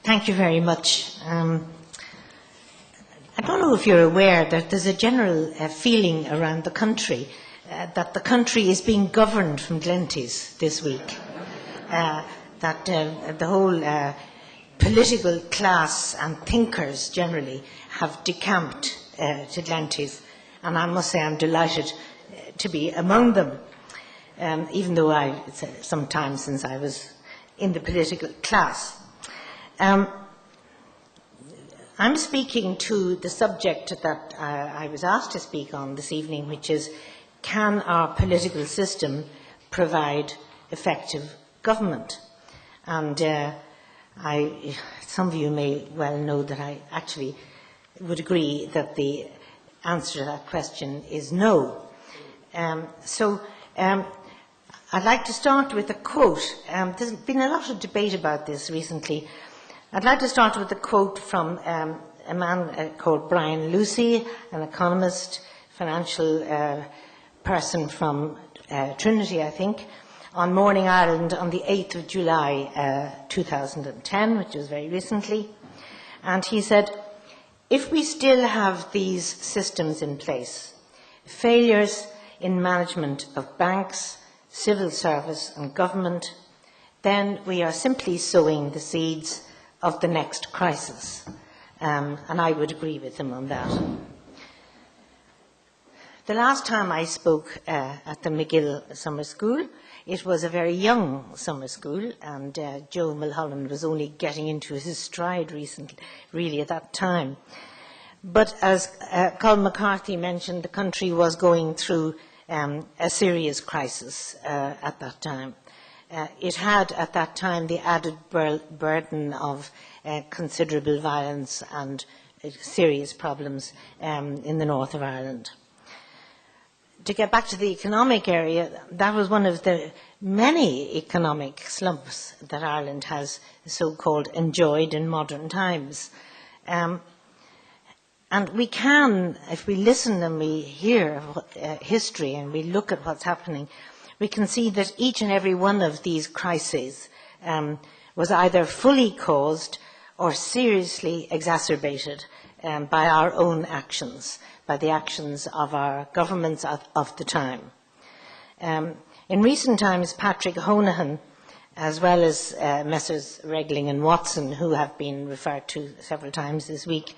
Thank you very much. I don't know if you're aware that there's a general feeling around the country that the country is being governed from Glenties this week. That the whole political class and thinkers generally have decamped to Glenties, and I must say I'm delighted to be among them, even though it's some time since I was in the political class. I'm speaking to the subject that I was asked to speak on this evening, which is, can our political system provide effective government? And some of you may well know that I actually would agree that the answer to that question is no. I'd like to start with a quote. There's been a lot of debate about this recently. I'd like to start with a quote from a man called Brian Lucey, an economist, financial person from Trinity, I think, on Morning Ireland on the 8th of July 2010, which was very recently. And he said, "If we still have these systems in place, failures in management of banks, civil service and government, then we are simply sowing the seeds of the next crisis." And I would agree with him on that. The last time I spoke at the MacGill Summer School, it was a very young summer school, and Joe Mulholland was only getting into his stride really at that time. But as Colin McCarthy mentioned, the country was going through a serious crisis at that time. It had at that time the added burden of considerable violence and serious problems in the north of Ireland. To get back to the economic area, that was one of the many economic slumps that Ireland has so-called enjoyed in modern times. And we can, if we listen and we hear history and we look at what's happening, we can see that each and every one of these crises was either fully caused or seriously exacerbated by our own actions, by the actions of our governments of the time. In recent times, Patrick Honohan, as well as Messrs. Regling and Watson, who have been referred to several times this week,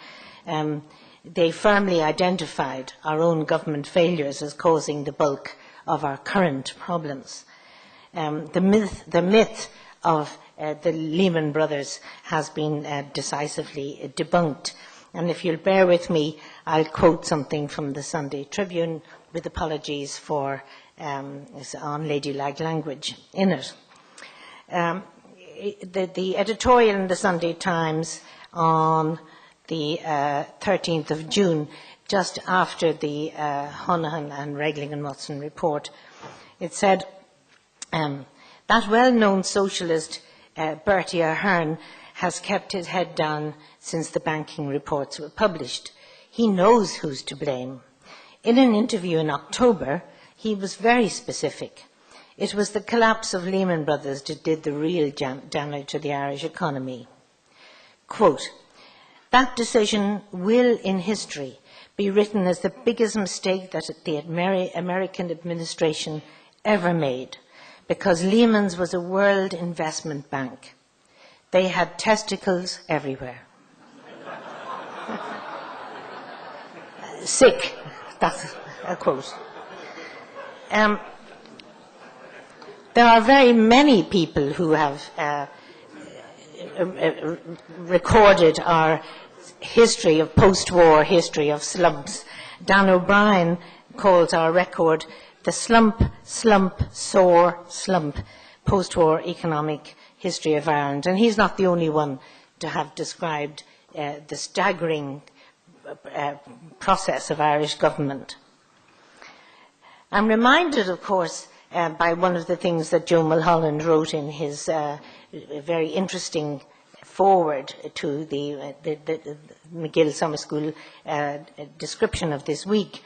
they firmly identified our own government failures as causing the bulk of our current problems. The myth of the Lehman Brothers has been decisively debunked. And if you'll bear with me, I'll quote something from the Sunday Tribune with apologies for unladylike language in it. The editorial in the Sunday Times on the 13th of June, just after the Honohan and Regling and Watson report, it said, that well-known socialist Bertie Ahern has kept his head down since the banking reports were published. He knows who's to blame. In an interview in October, he was very specific. It was the collapse of Lehman Brothers that did the real damage to the Irish economy. Quote, "That decision will, in history, be written as the biggest mistake that the American administration ever made, because Lehman's was a world investment bank. They had testicles everywhere." Sick, that's a quote. There are very many people who have recorded our history of post-war history of slumps. Dan O'Brien calls our record the slump, sore slump, post-war economic history of Ireland. And he's not the only one to have described the staggering process of Irish government. I'm reminded, of course, by one of the things that Joe Mulholland wrote in his very interesting forward to the MacGill Summer School description of this week,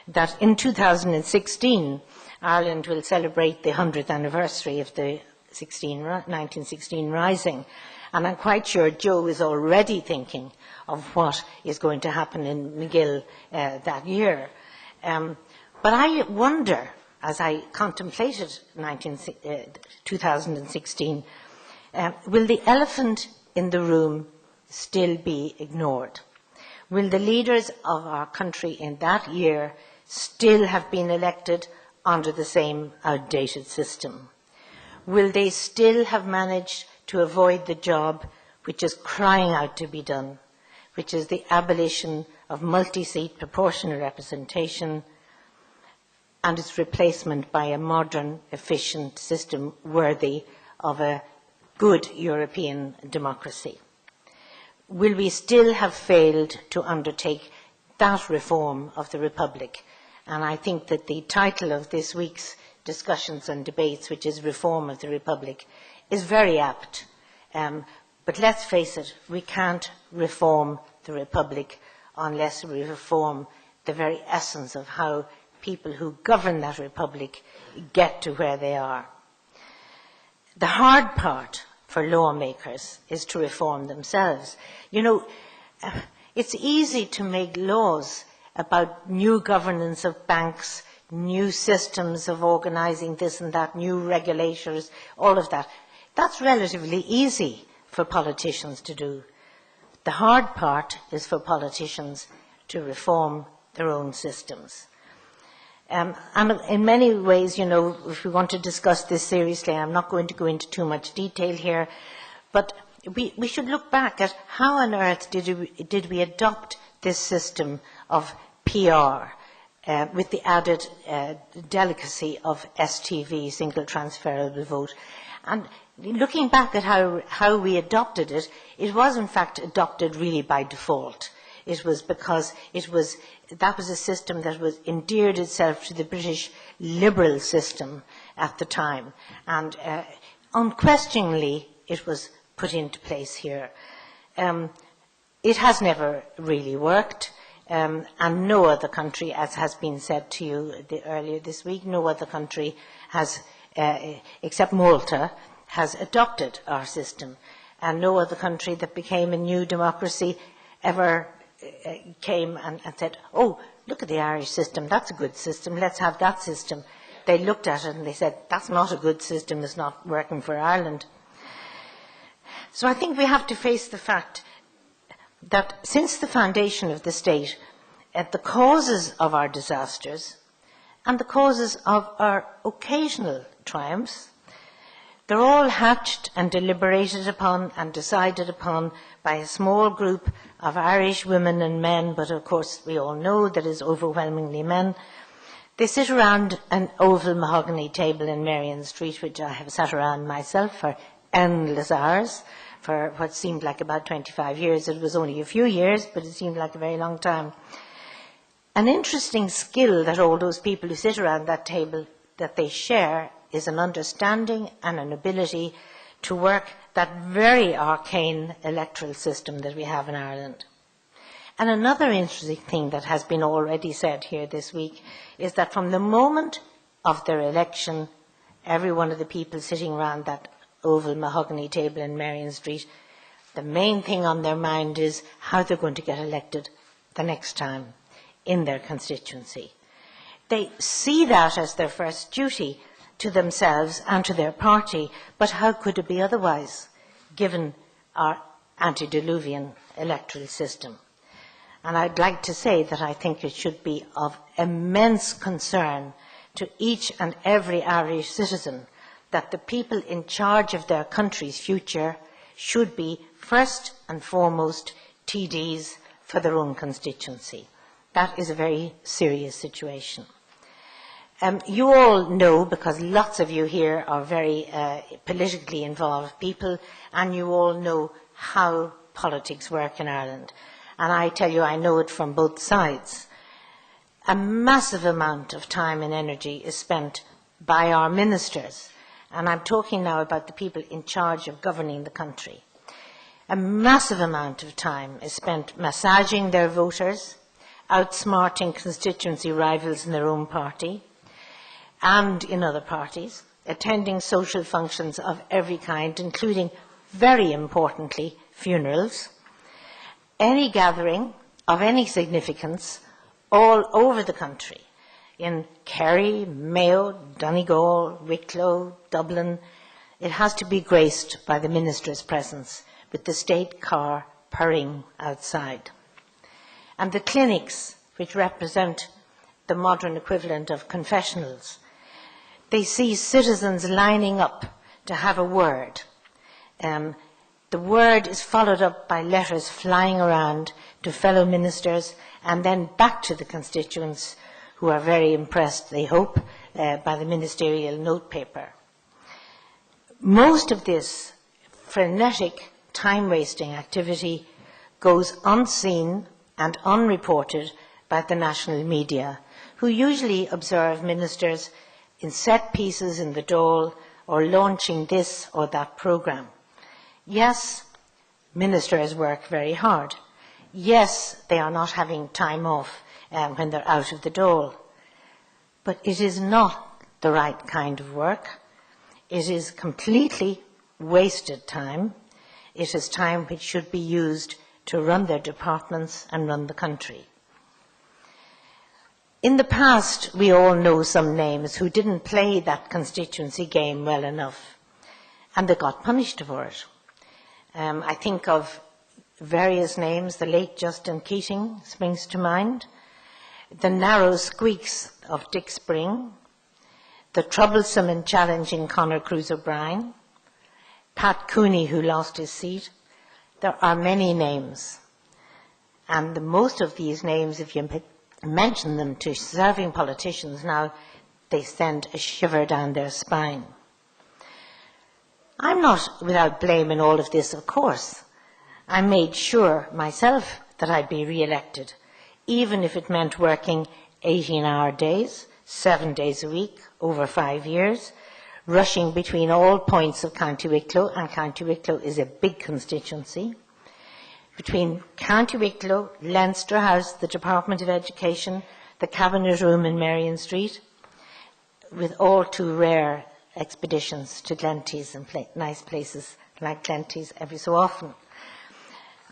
that in 2016, Ireland will celebrate the 100th anniversary of the 1916 Rising. And I'm quite sure Joe is already thinking of what is going to happen in MacGill that year. But I wonder, as I contemplated 2016, will the elephant in the room still be ignored? Will the leaders of our country in that year still have been elected under the same outdated system? Will they still have managed to avoid the job which is crying out to be done, which is the abolition of multi-seat proportional representation and its replacement by a modern, efficient system worthy of a good European democracy? Will we still have failed to undertake that reform of the Republic? And I think that the title of this week's discussions and debates, which is Reform of the Republic, is very apt. But let's face it, we can't reform the Republic unless we reform the very essence of how people who govern that Republic get to where they are. The hard part for lawmakers is to reform themselves. You know, it's easy to make laws about new governance of banks, new systems of organising this and that, new regulators, all of that. That's relatively easy for politicians to do. The hard part is for politicians to reform their own systems. And in many ways, you know, if we want to discuss this seriously, I'm not going to go into too much detail here, but we should look back at how on earth did we adopt this system of PR with the added delicacy of STV, single transferable vote. And looking back at how we adopted it, it was in fact adopted really by default. It was because that was a system that was endeared itself to the British liberal system at the time. And unquestioningly, it was put into place here. It has never really worked. And no other country, as has been said to you earlier this week, no other country has, except Malta, has adopted our system. And no other country that became a new democracy ever came and said, oh, look at the Irish system, that's a good system, let's have that system. They looked at it and they said, that's not a good system, it's not working for Ireland. So I think we have to face the fact that since the foundation of the state, the causes of our disasters and the causes of our occasional triumphs, they're all hatched and deliberated upon and decided upon by a small group of Irish women and men, but of course we all know that is overwhelmingly men. They sit around an oval mahogany table in Merrion Street, which I have sat around myself for endless hours, for what seemed like about 25 years. It was only a few years, but it seemed like a very long time. An interesting skill that all those people who sit around that table, that they share, is an understanding and an ability to work that very arcane electoral system that we have in Ireland. And another interesting thing that has been already said here this week is that from the moment of their election, every one of the people sitting around that oval mahogany table in Merrion Street, the main thing on their mind is how they're going to get elected the next time in their constituency. They see that as their first duty to themselves and to their party, but how could it be otherwise, given our antediluvian electoral system? And I'd like to say that I think it should be of immense concern to each and every Irish citizen that the people in charge of their country's future should be first and foremost TDs for their own constituency. That is a very serious situation. You all know, because lots of you here are very politically involved people, and you all know how politics work in Ireland. And I tell you, I know it from both sides. A massive amount of time and energy is spent by our ministers, and I'm talking now about the people in charge of governing the country. A massive amount of time is spent massaging their voters, outsmarting constituency rivals in their own party, and in other parties, attending social functions of every kind, including very importantly, funerals, any gathering of any significance all over the country, in Kerry, Mayo, Donegal, Wicklow, Dublin, it has to be graced by the minister's presence with the state car purring outside. And the clinics, which represent the modern equivalent of confessionals, they see citizens lining up to have a word. The word is followed up by letters flying around to fellow ministers and then back to the constituents, who are very impressed, they hope, by the ministerial notepaper. Most of this frenetic, time-wasting activity goes unseen and unreported by the national media, who usually observe ministers in set pieces in the Dáil or launching this or that programme. Yes, ministers work very hard. Yes, they are not having time off when they're out of the Dáil. But it is not the right kind of work. It is completely wasted time. It is time which should be used to run their departments and run the country. In the past, we all know some names who didn't play that constituency game well enough, and they got punished for it. I think of various names. The late Justin Keating springs to mind, the narrow squeaks of Dick Spring, the troublesome and challenging Conor Cruise O'Brien, Pat Cooney, who lost his seat. There are many names. And most of these names, if you mention them to serving politicians now, they send a shiver down their spine. I'm not without blame in all of this, of course. I made sure myself that I'd be re-elected, even if it meant working 18-hour days, 7 days a week, over 5 years, rushing between all points of County Wicklow, and County Wicklow is a big constituency, between County Wicklow, Leinster House, the Department of Education, the Cabinet Room in Marion Street, with all too rare expeditions to Glenties and nice places like Glenties every so often.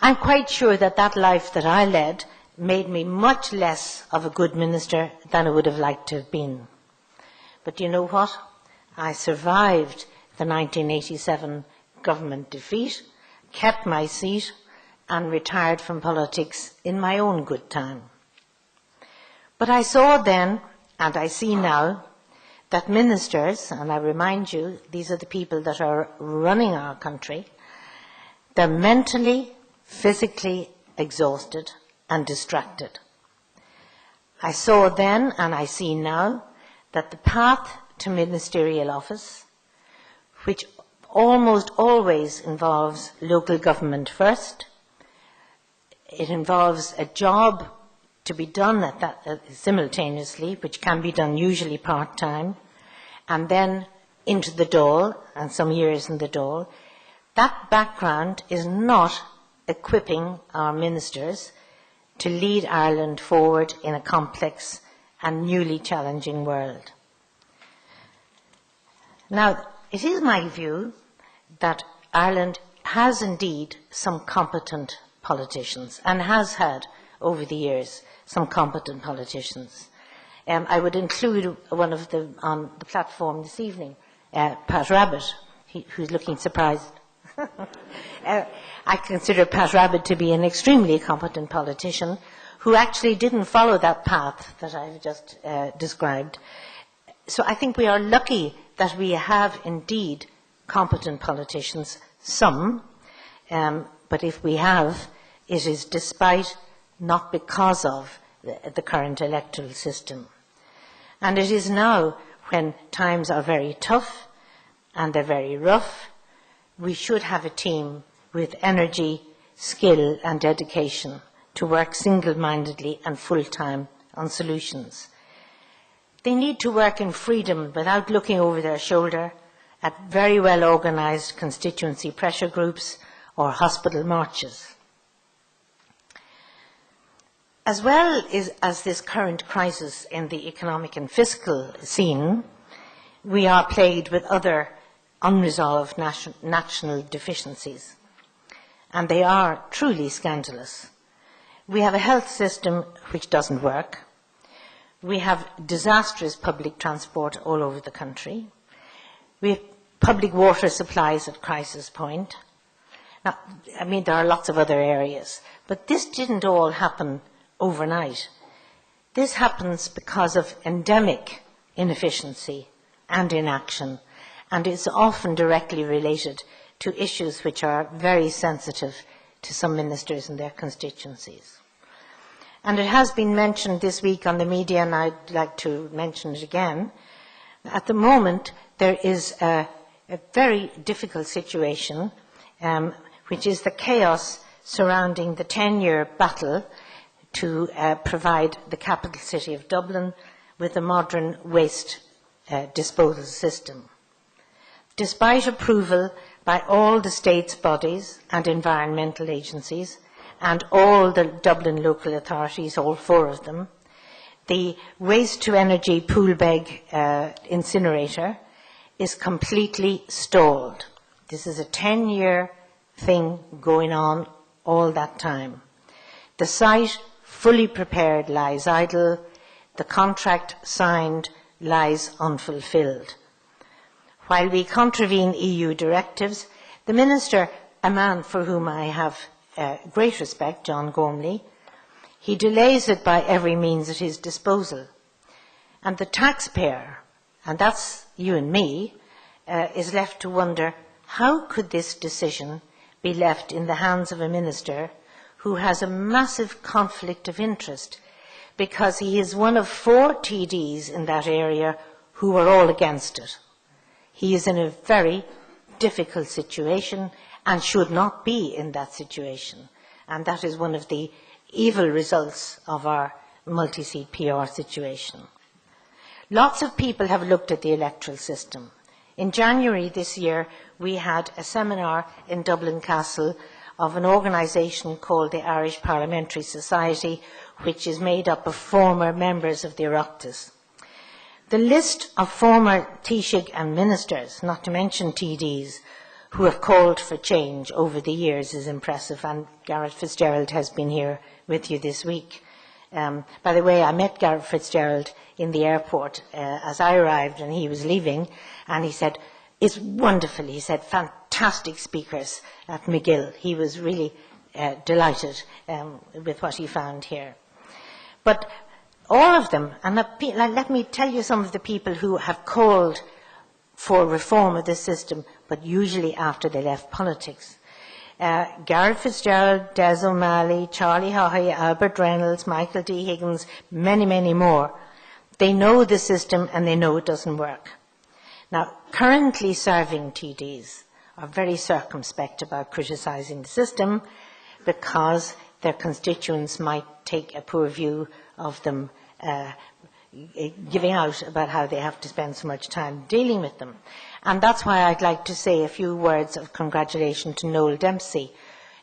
I'm quite sure that that life that I led made me much less of a good minister than I would have liked to have been. But you know what? I survived the 1987 government defeat, kept my seat, and retired from politics in my own good time. But I saw then, and I see now, that ministers, and I remind you, these are the people that are running our country, they're mentally, physically exhausted and distracted. I saw then, and I see now, that the path to ministerial office, which almost always involves local government first, it involves a job to be done at that, simultaneously, which can be done usually part-time, and then into the Dáil, and some years in the Dáil. That background is not equipping our ministers to lead Ireland forward in a complex and newly challenging world. Now, it is my view that Ireland has indeed some competent politicians, and has had over the years some competent politicians. I would include one of them on the platform this evening, Pat Rabbitte, who's looking surprised. I consider Pat Rabbitte to be an extremely competent politician who actually didn't follow that path that I've just described. So I think we are lucky that we have indeed competent politicians, some, but if we have, it is despite, not because of, the current electoral system. And it is now, when times are very tough and they're very rough, we should have a team with energy, skill and dedication to work single-mindedly and full-time on solutions. They need to work in freedom without looking over their shoulder at very well-organised constituency pressure groups or hospital marches. As well as this current crisis in the economic and fiscal scene, we are plagued with other unresolved national deficiencies. And they are truly scandalous. We have a health system which doesn't work. We have disastrous public transport all over the country. We have public water supplies at crisis point. Now, I mean, there are lots of other areas, but this didn't all happen overnight. This happens because of endemic inefficiency and inaction, and is often directly related to issues which are very sensitive to some ministers and their constituencies. And it has been mentioned this week on the media, and I'd like to mention it again. At the moment, there is a very difficult situation, which is the chaos surrounding the 10-year battle to provide the capital city of Dublin with a modern waste disposal system. Despite approval by all the state's bodies and environmental agencies and all the Dublin local authorities, all 4 of them, the waste-to-energy pool-beg incinerator is completely stalled. This is a 10-year thing going on all that time. The site, fully prepared, lies idle. The contract signed lies unfulfilled. While we contravene EU directives, the Minister, a man for whom I have great respect, John Gormley, he delays it by every means at his disposal. And the taxpayer, and that's you and me, is left to wonder, how could this decision be left in the hands of a minister who has a massive conflict of interest, because he is one of 4 TDs in that area who are all against it. He is in a very difficult situation and should not be in that situation. And that is one of the evil results of our multi-seat PR situation. Lots of people have looked at the electoral system. In January this year, we had a seminar in Dublin Castle of an organisation called the Irish Parliamentary Society, which is made up of former members of the Oireachtas. The list of former Taoiseach and ministers, not to mention TDs, who have called for change over the years is impressive, and Gareth Fitzgerald has been here with you this week. By the way, I met Gareth Fitzgerald in the airport as I arrived and he was leaving, and he said, "It's wonderful," he said, "fantastic speakers at MacGill." He was really delighted with what he found here. But all of them, and let me tell you some of the people who have called for reform of the system, but usually after they left politics. Gareth Fitzgerald, Des O'Malley, Charlie Haughey, Albert Reynolds, Michael D. Higgins, many, many more. They know the system and they know it doesn't work. Now, currently serving TDs are very circumspect about criticising the system because their constituents might take a poor view of them giving out about how they have to spend so much time dealing with them. And that's why I'd like to say a few words of congratulation to Noel Dempsey.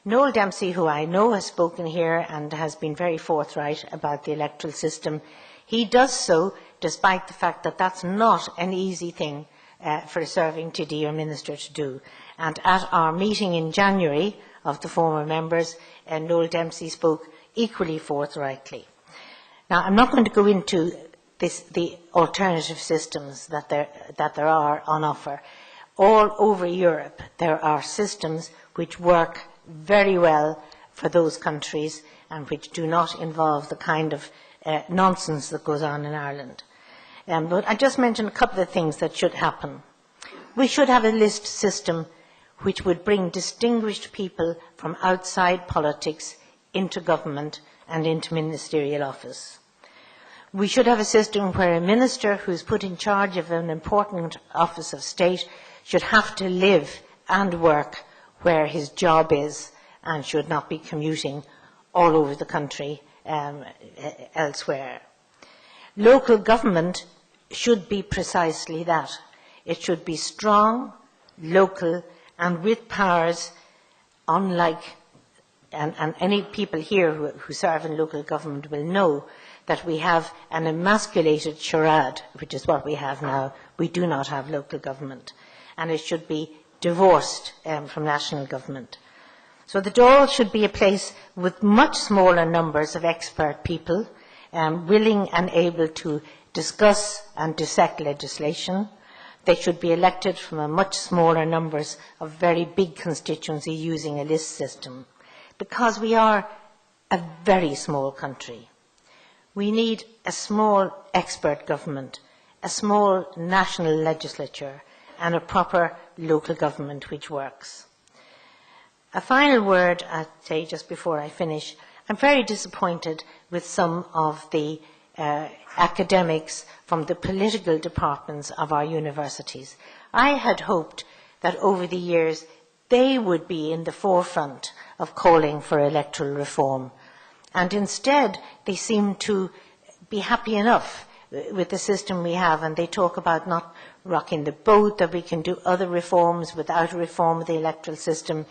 Noel Dempsey, who I know has spoken here and has been very forthright about the electoral system, he does so despite the fact that that's not an easy thing for a serving TD or minister to do. And at our meeting in January of the former members, Noel Dempsey spoke equally forthrightly. Now, I'm not going to go into the alternative systems that there are on offer. All over Europe, there are systems which work very well for those countries and which do not involve the kind of nonsense that goes on in Ireland. But I just mentioned a couple of things that should happen. We should have a list system which would bring distinguished people from outside politics into government and into ministerial office. We should have a system where a minister who is put in charge of an important office of state should have to live and work where his job is and should not be commuting all over the country elsewhere. Local government should be precisely that. It should be strong, local, and with powers unlike, and any people here who serve in local government will know that we have an emasculated charade, which is what we have now. We do not have local government. and it should be divorced from national government. So the Dáil should be a place with much smaller numbers of expert people, willing and able to discuss and dissect legislation. They should be elected from a much smaller numbers of very big constituencies using a list system, because we are a very small country. We need a small expert government, a small national legislature, and a proper local government which works. A final word, I'd say just before I finish. I'm very disappointed with some of the academics from the political departments of our universities. I had hoped that over the years they would be in the forefront of calling for electoral reform. And instead, they seem to be happy enough with the system we have, and they talk about not rocking the boat, that we can do other reforms without a reform of the electoral system.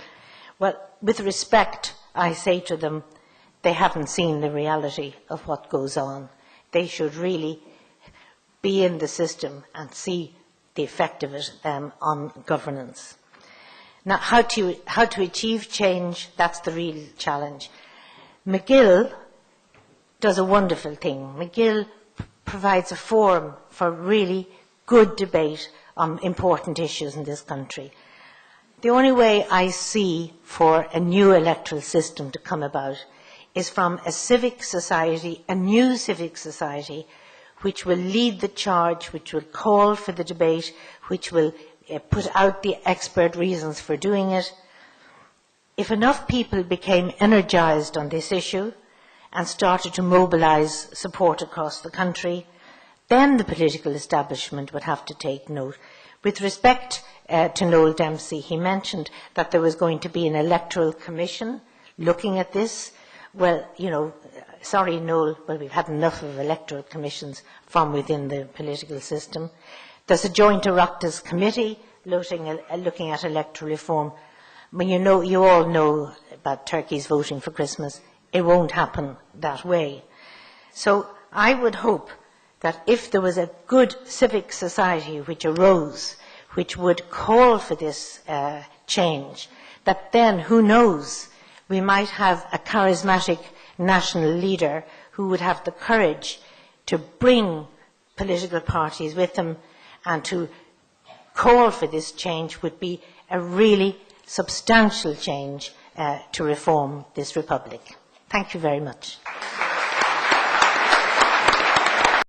Well, with respect, I say to them, they haven't seen the reality of what goes on. They should really be in the system and see the effect of it on governance. Now, how to achieve change, that's the real challenge. MacGill does a wonderful thing. MacGill provides a forum for really good debate on important issues in this country. The only way I see for a new electoral system to come about is from a civic society, a new civic society, which will lead the charge, which will call for the debate, which will put out the expert reasons for doing it. If enough people became energized on this issue and started to mobilize support across the country, then the political establishment would have to take note. With respect to Noel Dempsey, he mentioned that there was going to be an electoral commission looking at this. Well, you know, sorry, Noel, but we've had enough of electoral commissions from within the political system. There's a joint Oireachtas committee looking at electoral reform. When you all know about turkeys voting for Christmas, it won't happen that way. So I would hope that if there was a good civic society which arose, which would call for this change, that then, who knows, we might have a charismatic national leader who would have the courage to bring political parties with them and to call for this change would be a really substantial change to reform this republic. Thank you very much.